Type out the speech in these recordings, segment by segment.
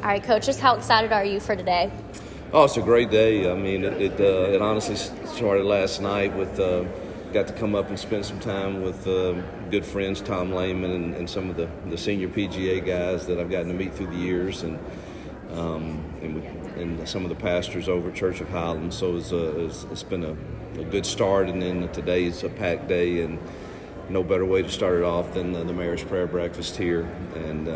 All right, Coach, just how excited are you for today? Oh, it's a great day. I mean, it honestly started last night with got to come up and spend some time with good friends, Tom Lehman and some of the senior PGA guys that I've gotten to meet through the years, and some of the pastors over at Church of Highlands. So it's been a good start, and then today's a packed day, and no better way to start it off than the Mayor's Prayer Breakfast here, and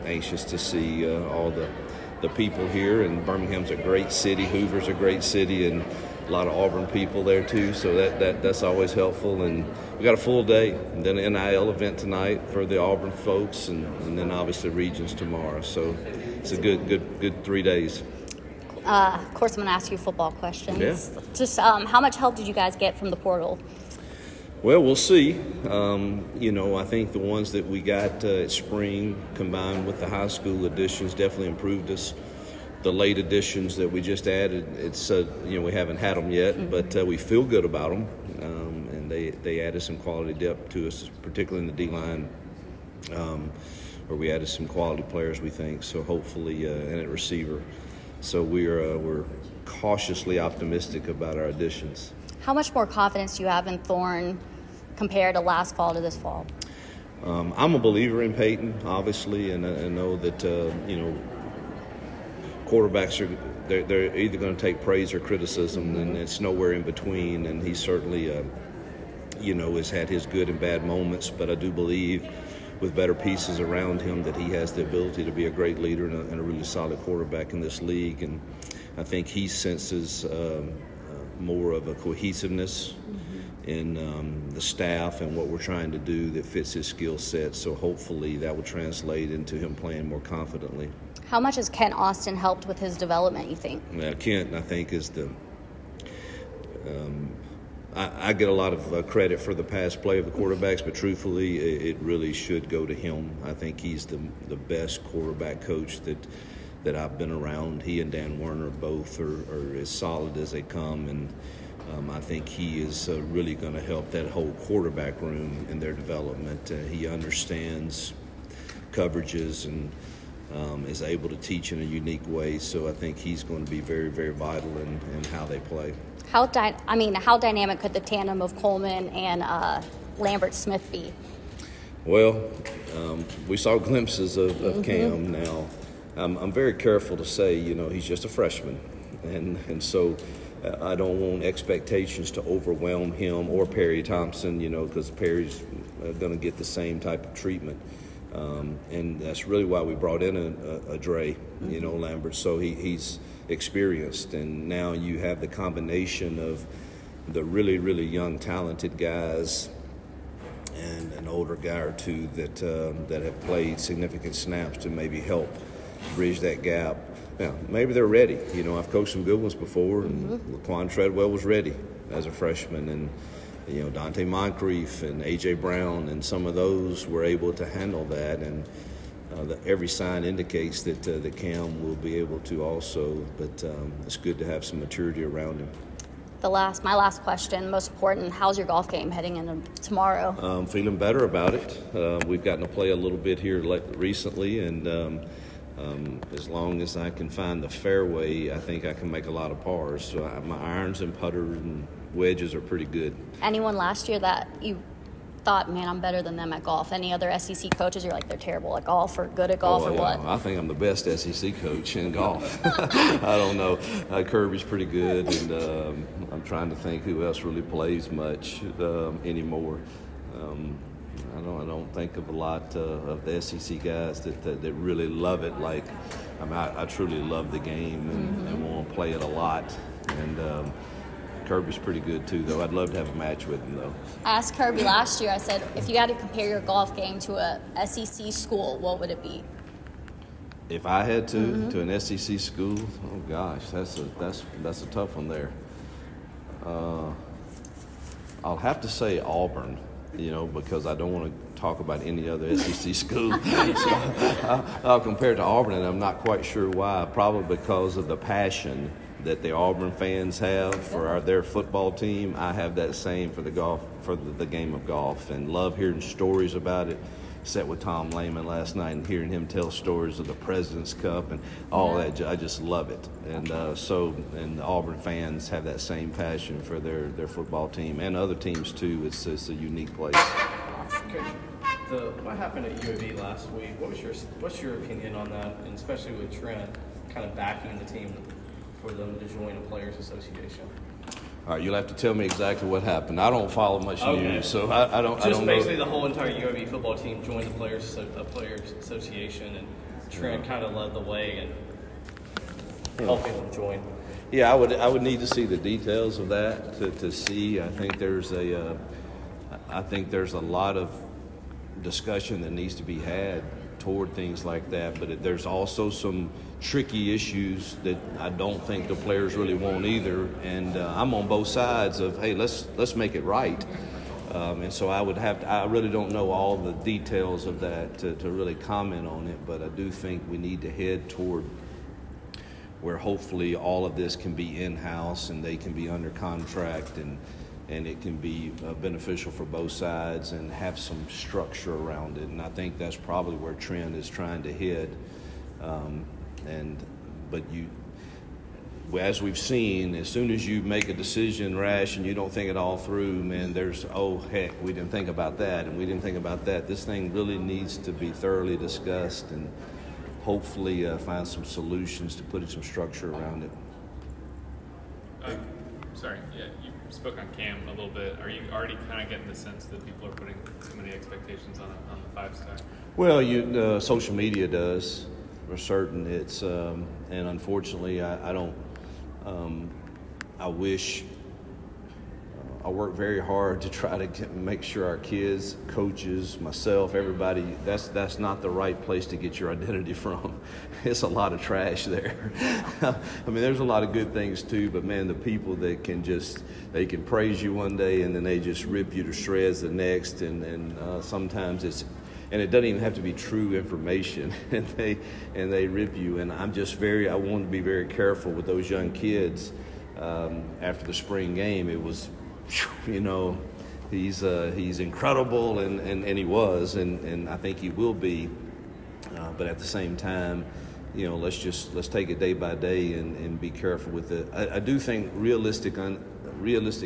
anxious to see all the people here. And Birmingham's a great city, Hoover's a great city, and a lot of Auburn people there too, so that's always helpful. And we got a full day, and then an NIL event tonight for the Auburn folks, and then obviously Regions tomorrow. So it's a good 3 days. Of course, I'm going to ask you football questions. Yeah. Just how much help did you guys get from the portal? Well, we'll see. I think the ones that we got at spring combined with the high school additions definitely improved us. The late additions that we just added, we haven't had them yet, but we feel good about them. And they added some quality depth to us, particularly in the D-line, where we added some quality players, we think. So hopefully, and at receiver. So we're cautiously optimistic about our additions. How much more confidence do you have in Thorne compared to last fall to this fall? I'm a believer in Peyton, obviously, and I know that quarterbacks they're either going to take praise or criticism, and it's nowhere in between. And he certainly, has had his good and bad moments, but I do believe with better pieces around him that he has the ability to be a great leader and a really solid quarterback in this league. And I think he senses more of a cohesiveness in the staff and what we're trying to do that fits his skill set. So hopefully that will translate into him playing more confidently. How much has Kent Austin helped with his development, you think? Now, Kent, I think, is I get a lot of credit for the past play of the quarterbacks, but truthfully, it really should go to him. I think he's the best quarterback coach that I've been around. He and Dan Werner both are as solid as they come, and I think he is really going to help that whole quarterback room in their development. He understands coverages and is able to teach in a unique way, so I think he's going to be very, very vital in how they play. How dynamic could the tandem of Coleman and Lambert Smith be? Well, we saw glimpses of Cam now. I'm very careful to say, he's just a freshman, and so I don't want expectations to overwhelm him or Perry Thompson, because Perry's going to get the same type of treatment. And that's really why we brought in a Dre, Lambert. So he's experienced, and now you have the combination of the really, really young, talented guys and an older guy or two that have played significant snaps to maybe help bridge that gap. Now, maybe they're ready. I've coached some good ones before, and Laquan Treadwell was ready as a freshman, and Dante Moncrief and A.J. Brown, and some of those were able to handle that, and every sign indicates that Cam will be able to also, but it's good to have some maturity around him. My last question, most important, how's your golf game heading into tomorrow? I'm feeling better about it. We've gotten to play a little bit here recently, and as long as I can find the fairway, I think I can make a lot of pars. So my irons and putter and wedges are pretty good. Anyone last year that you thought, man, I'm better than them at golf? Any other SEC coaches you're like, they're terrible at golf or good at golf, or what? I think I'm the best SEC coach in golf. I don't know. Kirby's pretty good, and I'm trying to think who else really plays much anymore. I don't think of a lot of the SEC guys that really love it. I truly love the game and want to play it a lot. And Kirby's pretty good too, though. I'd love to have a match with him, though. I asked Kirby last year, I said, if you had to compare your golf game to a SEC school, what would it be? If I had to an SEC school, oh gosh, that's a tough one there. I'll have to say Auburn, because I don't want to talk about any other SEC school. So I'll compare it to Auburn, and I'm not quite sure why. Probably because of the passion that the Auburn fans have for their football team. I have that same for the game of golf, and love hearing stories about it. sat with Tom Lehman last night and hearing him tell stories of the President's Cup and all that. I just love it. And and the Auburn fans have that same passion for their football team and other teams too. It's a unique place. Coach, what happened at UAB last week? What's your opinion on that, and especially with Trent kind of backing the team for them to join a players' association? All right, you'll have to tell me exactly what happened. I don't follow much news, so I don't. Just basically, the whole entire UAB football team joined the players' association, and Trent kind of led the way and helping them join. Yeah, I would need to see the details of that to see. I think there's a lot of discussion that needs to be had toward things like that, but there's also some tricky issues that I don't think the players really want either, and I'm on both sides of, hey, let's make it right, and so I really don't know all the details of that to really comment on it, but I do think we need to head toward where hopefully all of this can be in-house and they can be under contract and it can be beneficial for both sides and have some structure around it. And I think that's probably where Trent is trying to head. But as we've seen, as soon as you make a decision rash and you don't think it all through, man, there's, oh, heck, we didn't think about that and we didn't think about that. This thing really needs to be thoroughly discussed and hopefully find some solutions to putting some structure around it. You spoke on Cam a little bit. Are you already kind of getting the sense that people are putting too many expectations on the 5-star? Well, social media does, for certain. It's and unfortunately, I don't. I wish. I work very hard to try to make sure our kids, coaches, myself, everybody, that's not the right place to get your identity from. It's a lot of trash there. I mean, there's a lot of good things too, but man, the people that they can praise you one day and then they just rip you to shreds the next, and sometimes and it doesn't even have to be true information, and they rip you. And I want to be very careful with those young kids. After the spring game, it was, he's incredible, and he was, and I think he will be. But at the same time, let's take it day by day and be careful with it. I do think realistic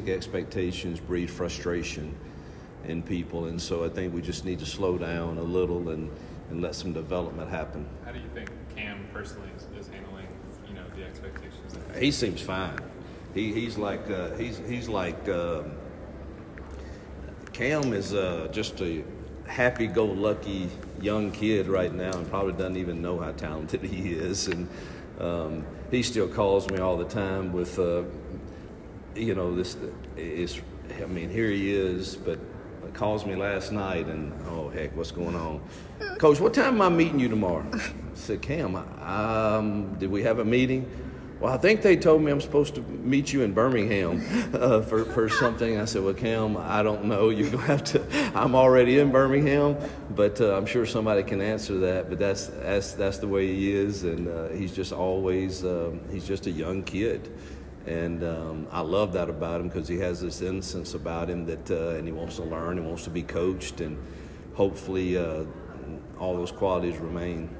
expectations breed frustration in people, and so I think we just need to slow down a little and let some development happen. How do you think Cam personally is handling, the expectations? He seems fine. He's like Cam is just a happy-go-lucky young kid right now, and probably doesn't even know how talented he is. And he still calls me all the time with, this is. I mean, here he is, but calls me last night, and oh heck, what's going on, Coach? What time am I meeting you tomorrow? I said, Cam, did we have a meeting? Well, I think they told me I'm supposed to meet you in Birmingham for something. I said, well, Cam, I don't know. You're going to have to. I'm already in Birmingham, but I'm sure somebody can answer that. But that's the way he is, and he's just always he's just a young kid, and I love that about him because he has this innocence about him that and he wants to learn, he wants to be coached, and hopefully all those qualities remain.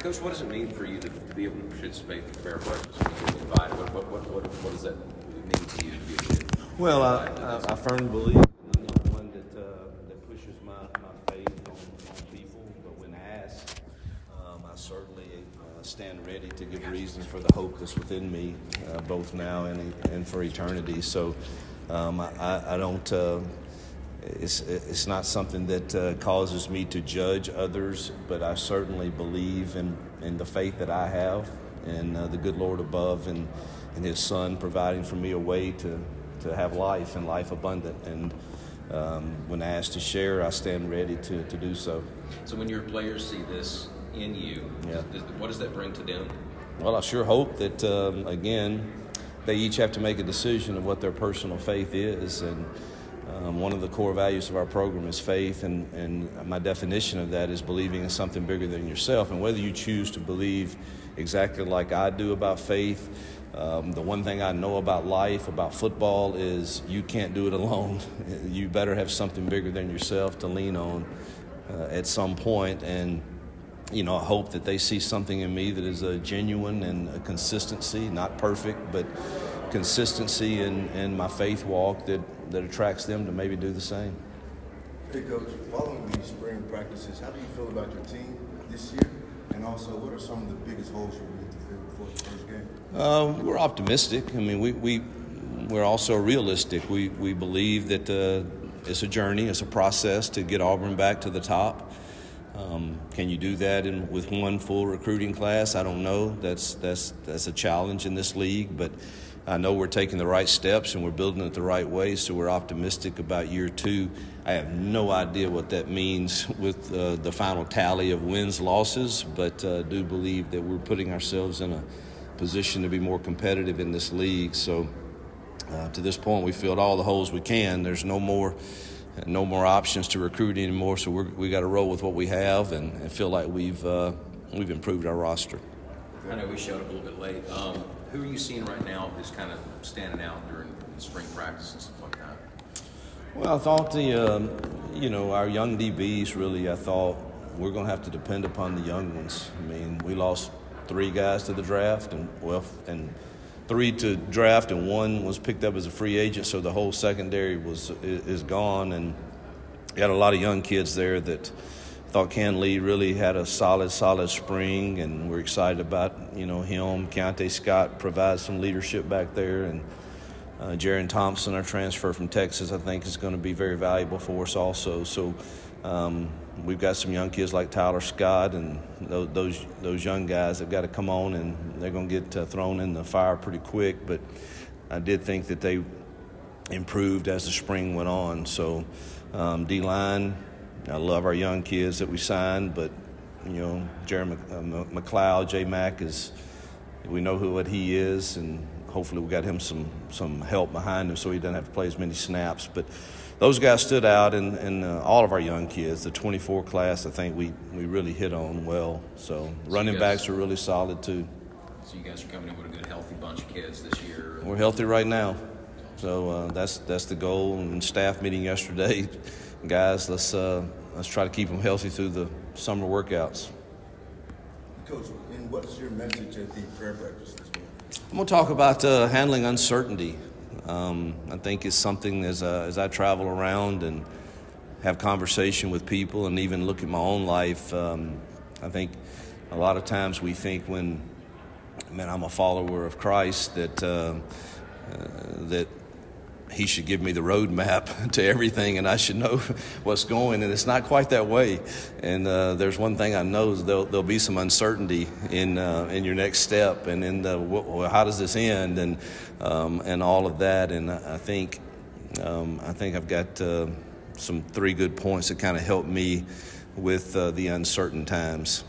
Coach, what does it mean for you to be able to participate in fair breakfast? What does that mean to you to be able to? Well, I firmly believe I'm not one that pushes my faith on people, but when asked, I certainly stand ready to give reasons for the hope that's within me, both now and for eternity. So I don't. It's not something that causes me to judge others, but I certainly believe in the faith that I have and the good Lord above and His Son providing for me a way to have life and life abundant. And when asked to share, I stand ready to do so. So when your players see this in you, what does that bring to them? Well, I sure hope that, again, they each have to make a decision of what their personal faith is. And one of the core values of our program is faith, and my definition of that is believing in something bigger than yourself. And whether you choose to believe exactly like I do about faith, the one thing I know about life, about football, is you can't do it alone. You better have something bigger than yourself to lean on. at some point, and I hope that they see something in me that is a genuine and a consistency, not perfect, but consistency in my faith walk that attracts them to maybe do the same. Hey, Coach, following these spring practices, how do you feel about your team this year? And also, what are some of the biggest holes you need to fill before the first game? We're optimistic. I mean, we're also realistic. We believe that it's a journey, it's a process to get Auburn back to the top. Can you do that with one full recruiting class? I don't know. That's a challenge in this league, but I know we're taking the right steps and we're building it the right way, so we're optimistic about year 2. I have no idea what that means with the final tally of wins, losses, but do believe that we're putting ourselves in a position to be more competitive in this league. So to this point, we filled all the holes we can. There's no more options to recruit anymore, so we got to roll with what we have and feel like we've improved our roster. I know we showed up a little bit late. Who are you seeing right now who's kind of standing out during spring practice and stuff like that? Well, I thought our young DBs really. I thought we're going to have to depend upon the young ones. I mean, we lost 3 guys to the draft, and 3 to draft, and 1 was picked up as a free agent. So the whole secondary is gone, and got a lot of young kids there that thought Ken Lee really had a solid spring, and we're excited about him. Keontae Scott provides some leadership back there, and Jaron Thompson, our transfer from Texas, I think is going to be very valuable for us also. So we've got some young kids like Tyler Scott, and those young guys have got to come on, and they're going to get thrown in the fire pretty quick. But I did think that they improved as the spring went on. So D-line, I love our young kids that we signed, but Jerry McLeod, J-Mac we know what he is, and hopefully we got him some help behind him so he doesn't have to play as many snaps. But those guys stood out, and all of our young kids, the 24 class, I think we really hit on well. So running backs are really solid too. So you guys are coming in with a good, healthy bunch of kids this year. We're healthy right now, so that's the goal. And staff meeting yesterday, guys, let's try to keep them healthy through the summer workouts. Coach, and what's your message at the prayer breakfast this morning? I'm going to talk about handling uncertainty. I think it's something as I travel around and have conversation with people and even look at my own life. I think a lot of times we think when I'm a follower of Christ that he should give me the roadmap to everything and I should know what's going, and it's not quite that way. And there's one thing I know is there'll be some uncertainty in your next step and in how does this end and all of that. And I think I've got some 3 good points that kind of help me with the uncertain times.